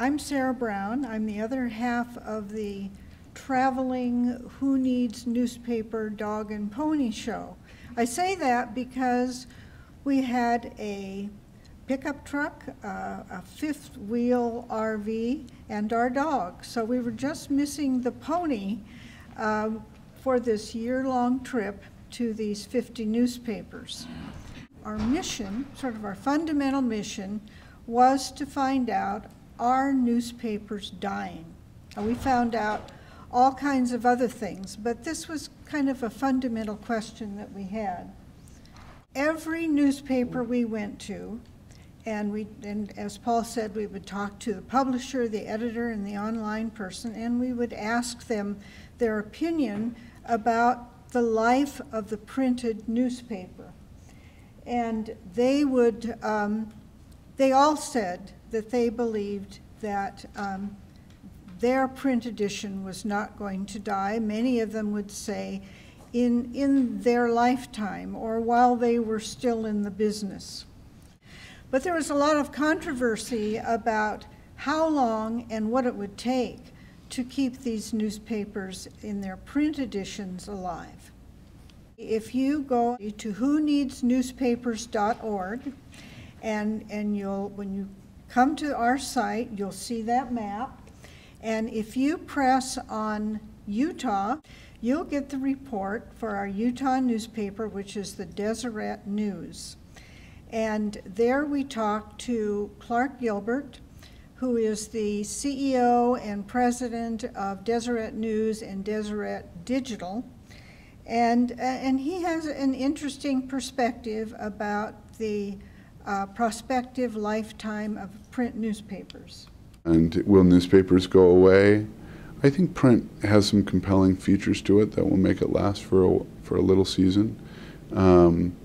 I'm Sarah Brown. I'm the other half of the traveling Who Needs Newspaper Dog and Pony show. I say that because we had a pickup truck, a fifth wheel RV, and our dog. So we were just missing the pony for this year-long trip to these 50 newspapers. Our mission, sort of our fundamental mission, was to find out, are newspapers dying? And we found out all kinds of other things, but this was kind of a fundamental question that we had. Every newspaper we went to, and as Paul said, we would talk to the publisher, the editor, and the online person, and we would ask them their opinion about the life of the printed newspaper. And they would, they all said that they believed that their print edition was not going to die. Many of them would say in their lifetime or while they were still in the business. But there was a lot of controversy about how long and what it would take to keep these newspapers in their print editions alive. If you go to whoneedsnewspapers.org and you'll, when you come to our site, you'll see that map. And if you press on Utah, you'll get the report for our Utah newspaper, which is the Deseret News. And there we talk to Clark Gilbert, who is the CEO and president of Deseret News and Deseret Digital. And he has an interesting perspective about the prospective lifetime of print newspapers. And will newspapers go away? I think print has some compelling features to it that will make it last for a little season. And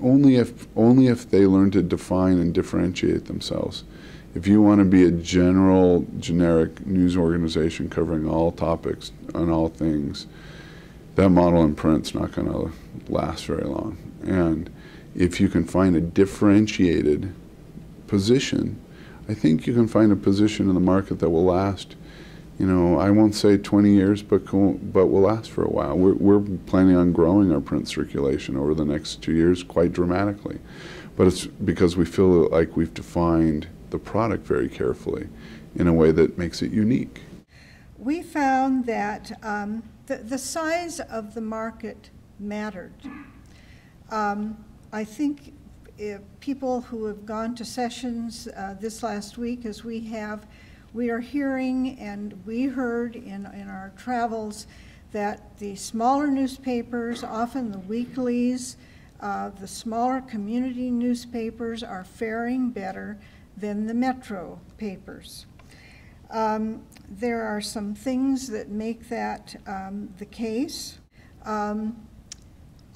only if they learn to define and differentiate themselves. If you want to be a generic news organization covering all topics on all things, that model in print's not going to last very long. And if you can find a differentiated position, I think you can find a position in the market that will last, you know, I won't say 20 years, but will last for a while. We're planning on growing our print circulation over the next 2 years quite dramatically. But it's because we feel like we've defined the product very carefully in a way that makes it unique. We found that the size of the market mattered. I think people who have gone to sessions this last week, as we have, we are hearing and we heard in our travels that the smaller newspapers, often the weeklies, the smaller community newspapers are faring better than the metro papers. There are some things that make that the case.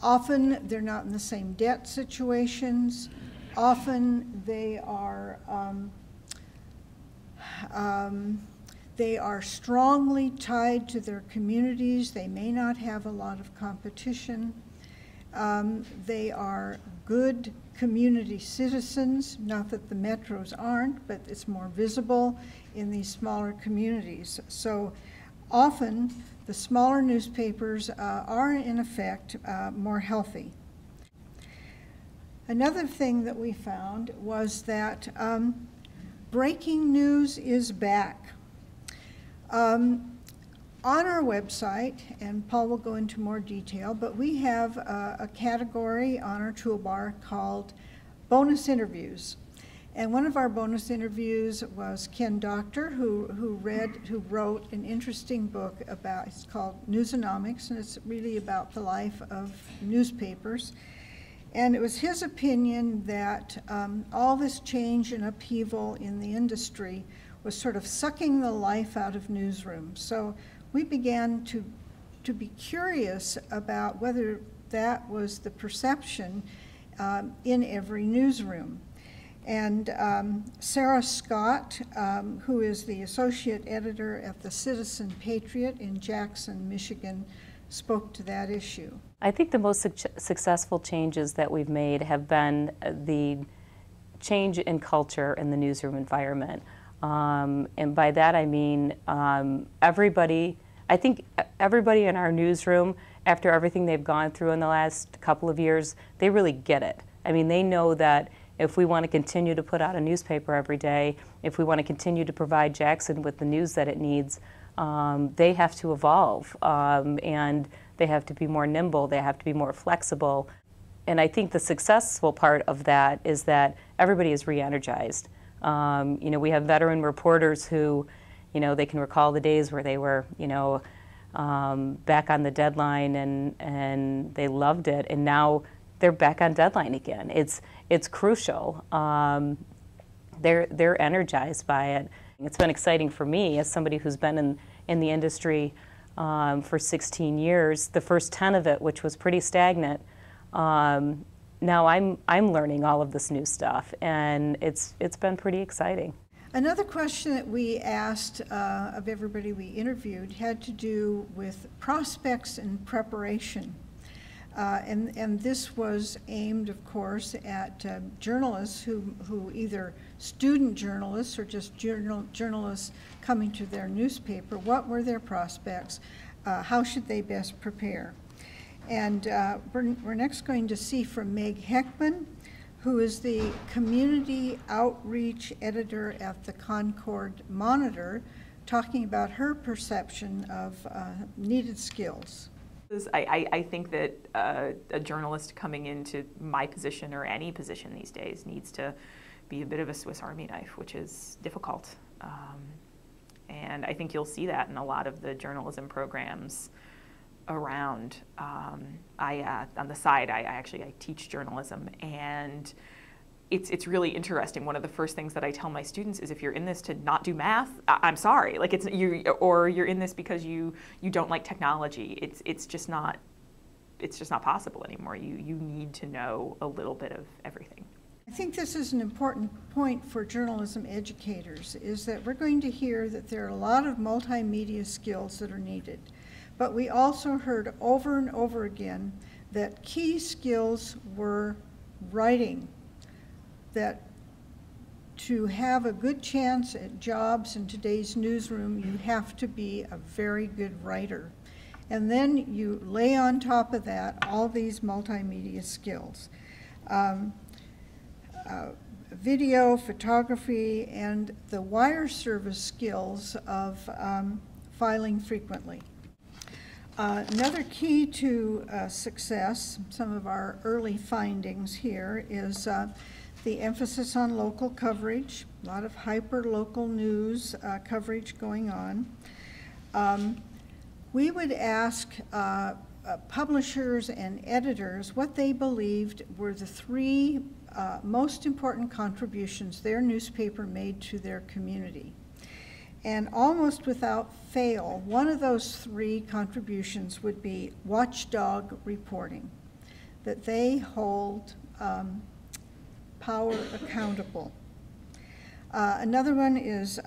Often they're not in the same debt situations. Often they are strongly tied to their communities. They may not have a lot of competition. They are good community citizens, not that the metros aren't, but it's more visible in these smaller communities. So often the smaller newspapers are in effect more healthy. Another thing that we found was that breaking news is back. On our website, and Paul will go into more detail, but we have a category on our toolbar called bonus interviews. And one of our bonus interviews was Ken Doctor, who wrote an interesting book about, it's called Newsonomics, and it's really about the life of newspapers. And it was his opinion that all this change and upheaval in the industry was sort of sucking the life out of newsrooms. So we began to be curious about whether that was the perception in every newsroom. And Sarah Scott, who is the associate editor at the Citizen Patriot in Jackson, Michigan, spoke to that issue. I think the most successful changes that we've made have been the change in culture in the newsroom environment. And by that I mean I think everybody in our newsroom, after everything they've gone through in the last couple of years, they really get it. I mean, they know that if we want to continue to put out a newspaper every day, if we want to continue to provide Jackson with the news that it needs, they have to evolve, and they have to be more nimble, they have to be more flexible. And I think the successful part of that is that everybody is re-energized. You know, we have veteran reporters who, you know, they can recall the days where they were, you know, back on the deadline and they loved it, and now they're back on deadline again. It's crucial. They're energized by it. It's been exciting for me as somebody who's been in the industry for 16 years. The first 10 of it, which was pretty stagnant. Now I'm learning all of this new stuff, and it's been pretty exciting. Another question that we asked of everybody we interviewed had to do with prospects and preparation. And this was aimed, of course, at journalists who either student journalists or just journalists coming to their newspaper. What were their prospects? How should they best prepare? And we're next going to see from Meg Heckman, who is the community outreach editor at the Concord Monitor, talking about her perception of needed skills. I think that a journalist coming into my position or any position these days needs to be a bit of a Swiss Army knife, which is difficult. And I think you'll see that in a lot of the journalism programs around. On the side, I teach journalism, and it's really interesting. One of the first things that I tell my students is, if you're in this to not do math, I'm sorry. Like, or you're in this because you don't like technology. It's just not possible anymore. You need to know a little bit of everything. I think this is an important point for journalism educators, is that we're going to hear that there are a lot of multimedia skills that are needed. But we also heard over and over again that key skills were writing, that to have a good chance at jobs in today's newsroom, you have to be a very good writer. And then you lay on top of that all these multimedia skills. Video, photography, and the wire service skills of filing frequently. Another key to success, some of our early findings here, is the emphasis on local coverage, a lot of hyper-local news coverage going on. We would ask publishers and editors what they believed were the three most important contributions their newspaper made to their community. And almost without fail, one of those three contributions would be watchdog reporting, that they hold power accountable. Another one is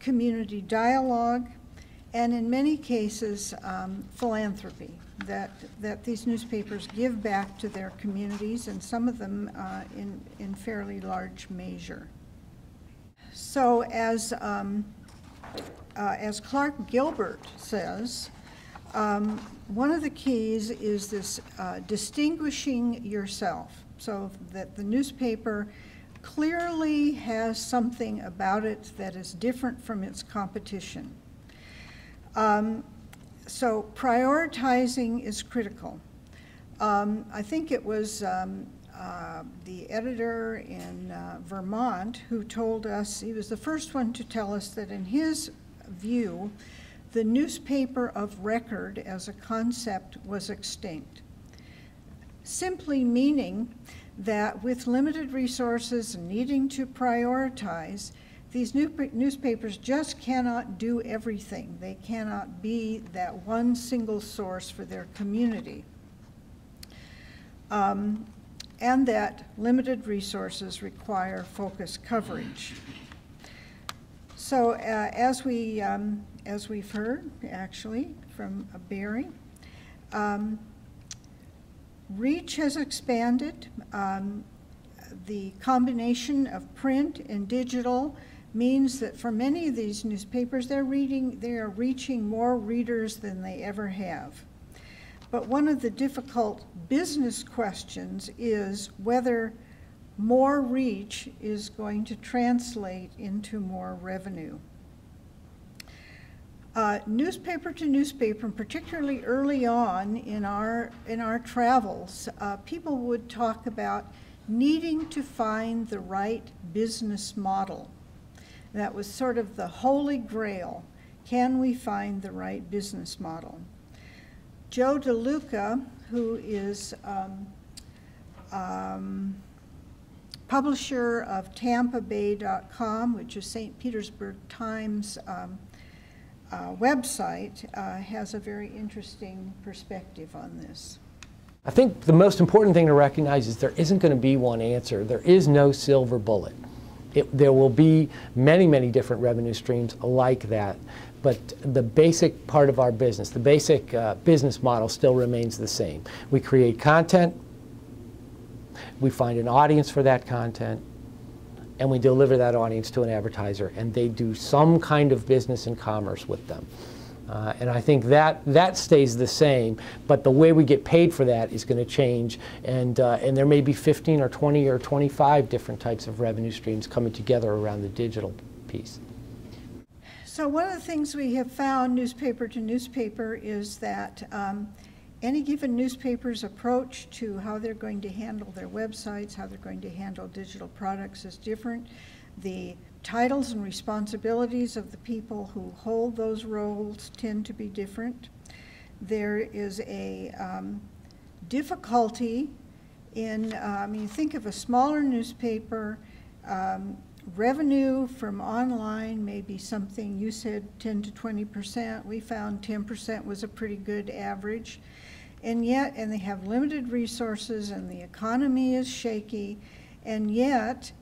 community dialogue, and in many cases, philanthropy, that these newspapers give back to their communities, and some of them in fairly large measure. So as Clark Gilbert says, one of the keys is this distinguishing yourself, so that the newspaper clearly has something about it that is different from its competition. So prioritizing is critical. I think it was the editor in Vermont who told us, he was the first one to tell us that in his view, the newspaper of record as a concept was extinct. Simply meaning that with limited resources and needing to prioritize, these newspapers just cannot do everything. They cannot be that one single source for their community. And that limited resources require focused coverage. So as we've heard, actually, from Barry, reach has expanded. the combination of print and digital means that for many of these newspapers, they are reaching more readers than they ever have. But one of the difficult business questions is whether more reach is going to translate into more revenue. Newspaper to newspaper, and particularly early on in our travels, people would talk about needing to find the right business model. That was sort of the holy grail. Can we find the right business model? Joe DeLuca, who is publisher of TampaBay.com, which is St. Petersburg Times website, has a very interesting perspective on this. I think the most important thing to recognize is there isn't going to be one answer. There is no silver bullet. There will be many, many different revenue streams like that, but the basic part of our business, the basic business model still remains the same. We create content, we find an audience for that content, and we deliver that audience to an advertiser, and they do some kind of business and commerce with them. And I think that stays the same, but the way we get paid for that is going to change, and there may be 15 or 20 or 25 different types of revenue streams coming together around the digital piece. So one of the things we have found newspaper to newspaper is that any given newspaper's approach to how they're going to handle their websites, how they're going to handle digital products is different. The titles and responsibilities of the people who hold those roles tend to be different. There is a difficulty in, you think of a smaller newspaper, revenue from online may be something, you said 10 to 20%. We found 10% was a pretty good average. And yet, and they have limited resources and the economy is shaky, and yet,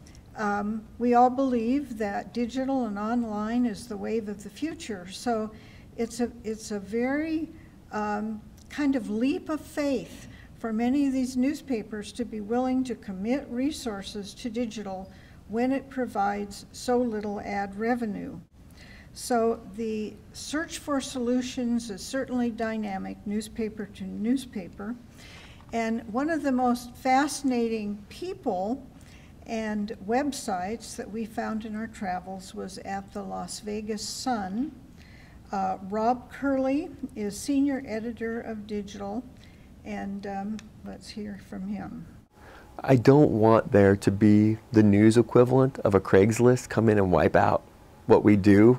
we all believe that digital and online is the wave of the future. So it's a very kind of leap of faith for many of these newspapers to be willing to commit resources to digital when it provides so little ad revenue. So the search for solutions is certainly dynamic, newspaper to newspaper. And one of the most fascinating people and websites that we found in our travels was at the Las Vegas Sun. Rob Curley is senior editor of digital, and let's hear from him. I don't want there to be the news equivalent of a Craigslist come in and wipe out what we do.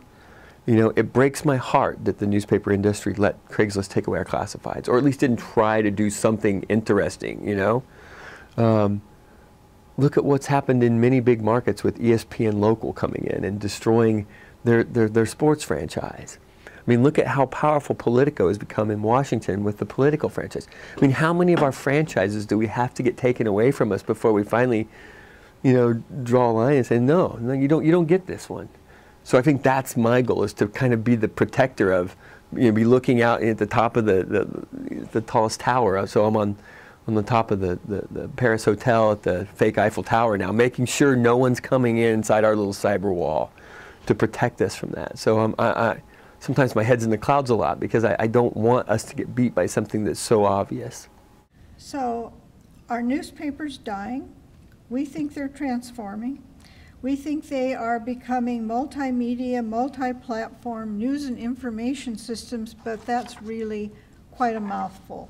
You know, it breaks my heart that the newspaper industry let Craigslist take away our classifieds, or at least didn't try to do something interesting, you know. Look at what's happened in many big markets with ESPN Local coming in and destroying their sports franchise. I mean, look at how powerful Politico has become in Washington with the political franchise. I mean, how many of our franchises do we have to get taken away from us before we finally, you know, draw a line and say, no, you don't get this one. So I think that's my goal, is to kind of be the protector of, you know, be looking out at the top of the tallest tower. So I'm on the top of the Paris Hotel at the fake Eiffel Tower now, making sure no one's coming inside our little cyber wall to protect us from that. So sometimes my head's in the clouds a lot because I don't want us to get beat by something that's so obvious. So are newspapers dying? We think they're transforming. We think they are becoming multimedia, multi-platform news and information systems, but that's really quite a mouthful.